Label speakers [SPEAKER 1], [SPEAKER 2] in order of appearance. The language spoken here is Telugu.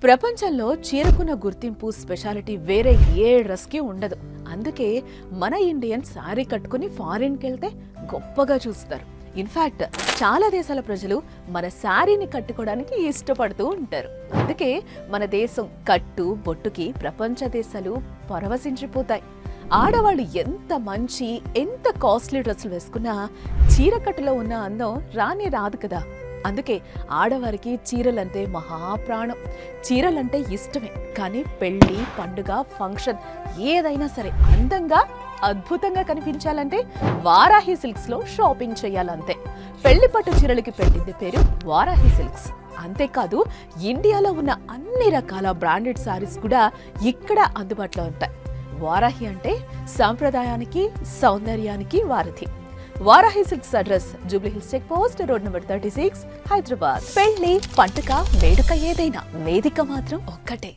[SPEAKER 1] ప్రపంచంలో చీరకున్న గుర్తింపు స్పెషాలిటీ వేరే ఏ డ్రెస్కి ఉండదు. అందుకే మన ఇండియన్ శారీ కట్టుకుని ఫారిన్కి వెళ్తే గొప్పగా చూస్తారు. ఇన్ఫాక్ట్ చాలా దేశాల ప్రజలు మన శారీని కట్టుకోవడానికి ఇష్టపడుతూ ఉంటారు. అందుకే మన దేశం కట్టు బొట్టుకి ప్రపంచ దేశాలు పరవశించిపోతాయి. ఆడవాళ్ళు ఎంత మంచి ఎంత కాస్ట్లీ డ్రెస్సులు వేసుకున్నా చీరకట్టులో ఉన్న అందం రాదు కదా. అందుకే ఆడవారికి చీరలంటే మహాప్రాణం. చీరలంటే ఇష్టమే, కానీ పెళ్లి పండుగ ఫంక్షన్ ఏదైనా సరే అందంగా అద్భుతంగా కనిపించాలంటే వారాహి సిల్క్స్ లో షాపింగ్ చేయాలంతే. పెళ్లి పట్టు చీరలకి పెట్టింది పేరు వారాహి సిల్క్స్. అంతేకాదు ఇండియాలో ఉన్న అన్ని రకాల బ్రాండెడ్ సారీస్ కూడా ఇక్కడ అందుబాటులో ఉంటాయి. వారాహి అంటే సాంప్రదాయానికి సౌందర్యానికి వారధి. Varahi Silks address Jubilee Hills check post, road number 36, Hyderabad. పెళ్లి పండుగ వేడుక ఏదైనా వేదిక మాత్రం ఒక్కటే.